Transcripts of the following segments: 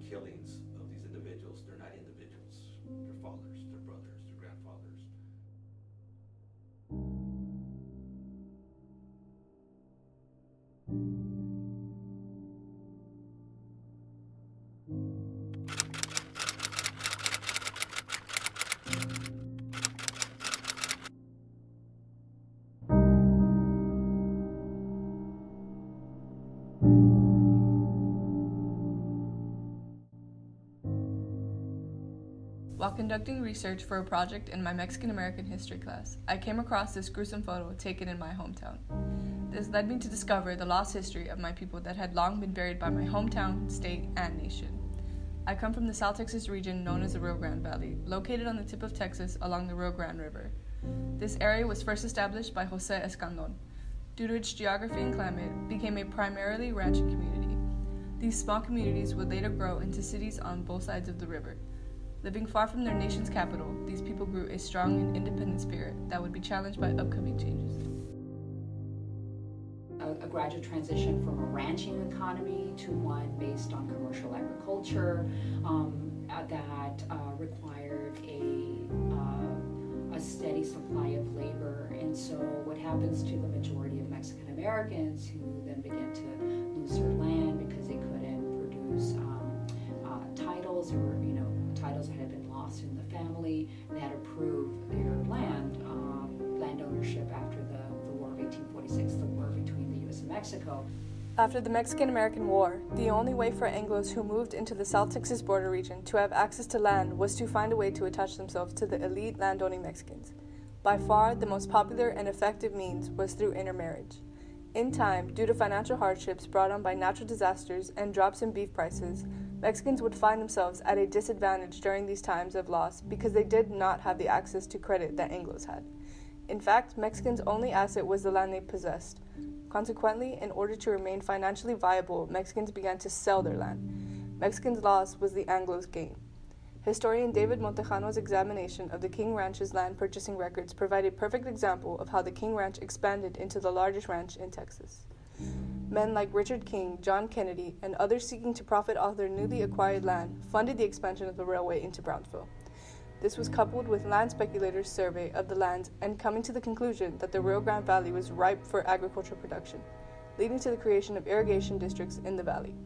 the killings of these individuals. They're not individuals. They're fathers, they're brothers, they're grandfathers. While conducting research for a project in my Mexican American history class, I came across this gruesome photo taken in my hometown. This led me to discover the lost history of my people that had long been buried by my hometown, state, and nation. I come from the South Texas region known as the Rio Grande Valley, located on the tip of Texas along the Rio Grande River. This area was first established by Jose Escandon. Due to its geography and climate, it became a primarily ranching community. These small communities would later grow into cities on both sides of the river. Living far from their nation's capital, these people grew a strong and independent spirit that would be challenged by upcoming changes. A gradual transition from a ranching economy to one based on commercial agriculture that required a steady supply of labor. And so what happens to the majority of Mexican Americans who then begin to lose their land because they couldn't produce titles or titles that had been lost in the family. They had to prove their land ownership after the War of 1846, the war between the U.S. and Mexico. After the Mexican-American War, the only way for Anglos who moved into the South Texas border region to have access to land was to find a way to attach themselves to the elite landowning Mexicans. By far, the most popular and effective means was through intermarriage. In time, due to financial hardships brought on by natural disasters and drops in beef prices, Mexicans would find themselves at a disadvantage during these times of loss because they did not have the access to credit that Anglos had. In fact, Mexicans' only asset was the land they possessed. Consequently, in order to remain financially viable, Mexicans began to sell their land. Mexicans' loss was the Anglos' gain. Historian David Montejano's examination of the King Ranch's land purchasing records provide a perfect example of how the King Ranch expanded into the largest ranch in Texas. Men like Richard King, John Kennedy, and others seeking to profit off their newly acquired land funded the expansion of the railway into Brownsville. This was coupled with land speculators' survey of the land and coming to the conclusion that the Rio Grande Valley was ripe for agricultural production, leading to the creation of irrigation districts in the valley.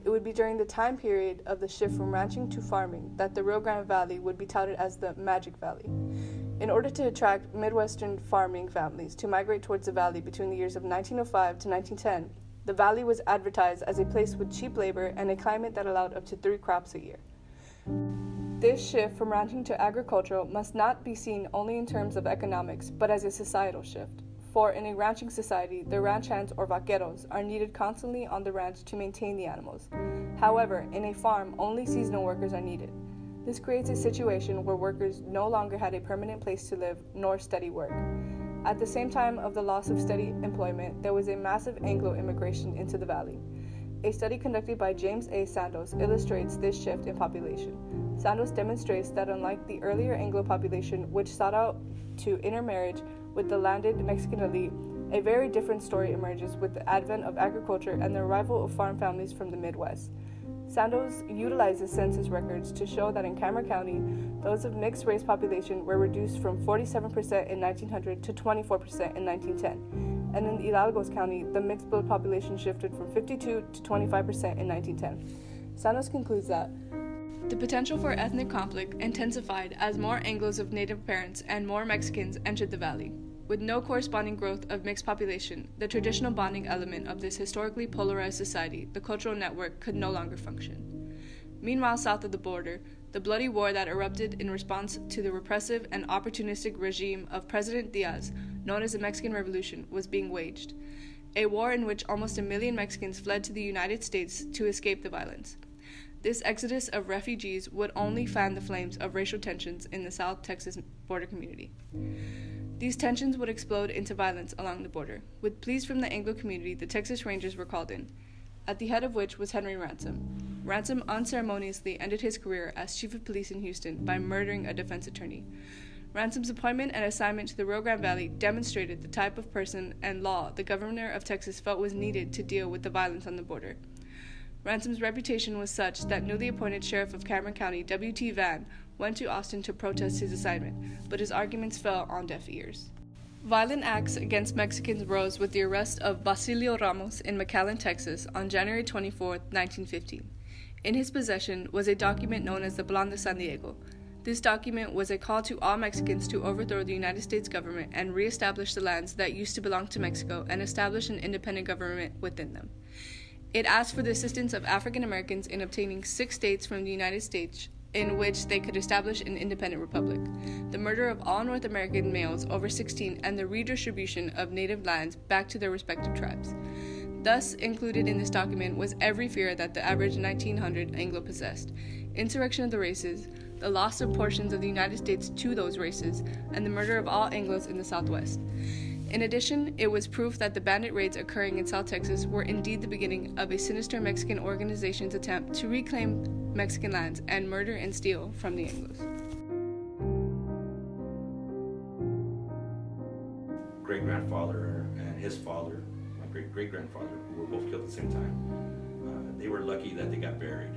It would be during the time period of the shift from ranching to farming that the Rio Grande Valley would be touted as the Magic Valley. In order to attract Midwestern farming families to migrate towards the valley between the years of 1905 to 1910, the valley was advertised as a place with cheap labor and a climate that allowed up to 3 crops a year. This shift from ranching to agricultural must not be seen only in terms of economics, but as a societal shift. For in a ranching society, the ranch hands or vaqueros are needed constantly on the ranch to maintain the animals. However, in a farm, only seasonal workers are needed. This creates a situation where workers no longer had a permanent place to live nor steady work. At the same time of the loss of steady employment, there was a massive Anglo immigration into the valley. A study conducted by James A. Sandos illustrates this shift in population. Sandos demonstrates that unlike the earlier Anglo population, which sought out to intermarriage with the landed Mexican elite, a very different story emerges with the advent of agriculture and the arrival of farm families from the Midwest. Sandos utilizes census records to show that in Cameron County, those of mixed-race population were reduced from 47% in 1900 to 24% in 1910, and in Hidalgo County, the mixed-blood population shifted from 52 to 25% in 1910. Sandos concludes that the potential for ethnic conflict intensified as more Anglos of native parents and more Mexicans entered the valley. With no corresponding growth of mixed population, the traditional bonding element of this historically polarized society, the cultural network, could no longer function. Meanwhile, south of the border, the bloody war that erupted in response to the repressive and opportunistic regime of President Diaz, known as the Mexican Revolution, was being waged. A war in which almost 1 million Mexicans fled to the United States to escape the violence. This exodus of refugees would only fan the flames of racial tensions in the South Texas border community. These tensions would explode into violence along the border. With pleas from the Anglo community, the Texas Rangers were called in, at the head of which was Henry Ransom. Ransom unceremoniously ended his career as chief of police in Houston by murdering a defense attorney. Ransom's appointment and assignment to the Rio Grande Valley demonstrated the type of person and law the governor of Texas felt was needed to deal with the violence on the border. Ransom's reputation was such that newly appointed Sheriff of Cameron County, W.T. Vann, went to Austin to protest his assignment, but his arguments fell on deaf ears. Violent acts against Mexicans rose with the arrest of Basilio Ramos in McAllen, Texas, on January 24, 1915. In his possession was a document known as the Plan de San Diego. This document was a call to all Mexicans to overthrow the United States government and reestablish the lands that used to belong to Mexico and establish an independent government within them. It asked for the assistance of African Americans in obtaining 6 states from the United States in which they could establish an independent republic, the murder of all North American males over 16, and the redistribution of native lands back to their respective tribes. Thus included in this document was every fear that the average 1900 Anglo possessed, insurrection of the races, the loss of portions of the United States to those races, and the murder of all Anglos in the Southwest. In addition, it was proof that the bandit raids occurring in South Texas were indeed the beginning of a sinister Mexican organization's attempt to reclaim Mexican lands and murder and steal from the Anglos. Great-grandfather and his father, my great-great-grandfather, who were both killed at the same time, they were lucky that they got buried,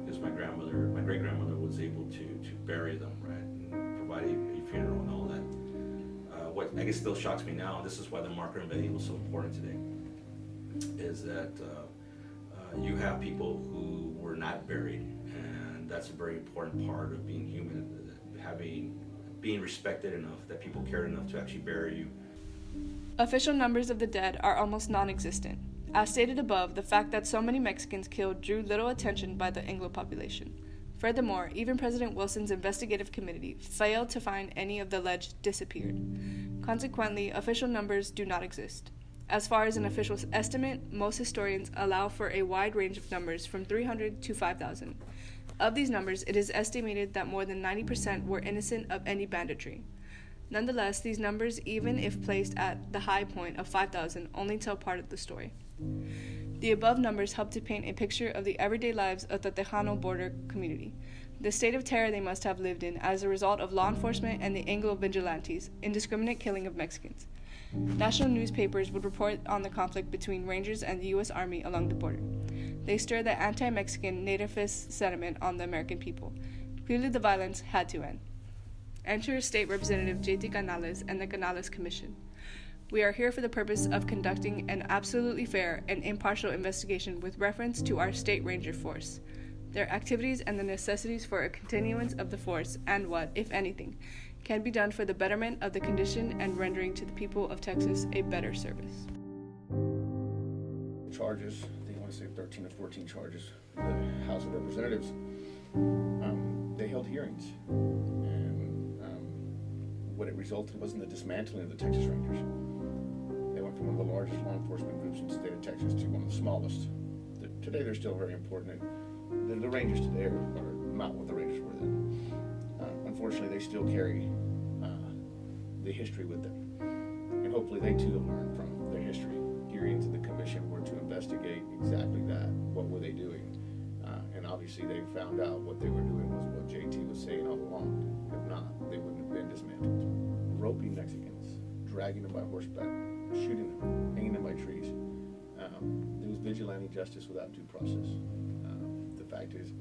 because my great-grandmother was able to bury them, right, and provide a funeral and all that. What I guess still shocks me now, this is why the marker embedding was so important today, is that you have people who were not buried, and that's a very important part of being human, being respected enough that people cared enough to actually bury you. Official numbers of the dead are almost non-existent. As stated above, the fact that so many Mexicans killed drew little attention by the Anglo population. Furthermore, even President Wilson's investigative committee failed to find any of the alleged disappeared. Consequently, official numbers do not exist. As far as an official estimate, most historians allow for a wide range of numbers from 300 to 5,000. Of these numbers, it is estimated that more than 90% were innocent of any banditry. Nonetheless, these numbers, even if placed at the high point of 5,000, only tell part of the story. The above numbers help to paint a picture of the everyday lives of the Tejano border community, the state of terror they must have lived in as a result of law enforcement and the Anglo vigilantes' indiscriminate killing of Mexicans. National newspapers would report on the conflict between Rangers and the U.S. Army along the border. They stirred the anti-Mexican nativist sentiment on the American people. Clearly, the violence had to end. Enter State Representative J.T. Canales and the Canales Commission. We are here for the purpose of conducting an absolutely fair and impartial investigation with reference to our state ranger force, their activities and the necessities for a continuance of the force, and what, if anything, can be done for the betterment of the condition and rendering to the people of Texas a better service. Charges, I think I want to say 13 or 14 charges. The House of Representatives, they held hearings, and what it resulted was in the dismantling of the Texas Rangers. They went from one of the largest law enforcement groups in the state of Texas to one of the smallest. Today they're still very important, and the Rangers today are not what the Rangers were then. Unfortunately, they still carry the history with them, and hopefully they too have learned from their history. Hearings of the commission were to investigate exactly that. What were they doing? And obviously they found out what they were doing was what JT was saying all along. If not, they wouldn't have been dismantled. Roping Mexicans, dragging them by horseback, shooting them, hanging them by trees. It was vigilante justice without due process. The fact is,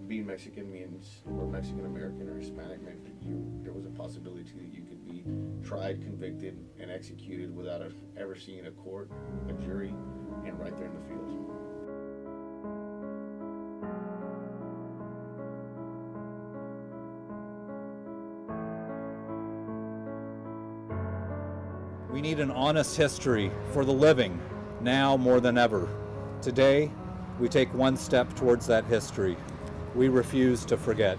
being Mexican means, or Mexican American or Hispanic meant that there was a possibility that you could be tried, convicted, and executed without ever seeing a court, a jury, and right there in the field. We need an honest history for the living, now more than ever. Today, we take one step towards that history. We refuse to forget.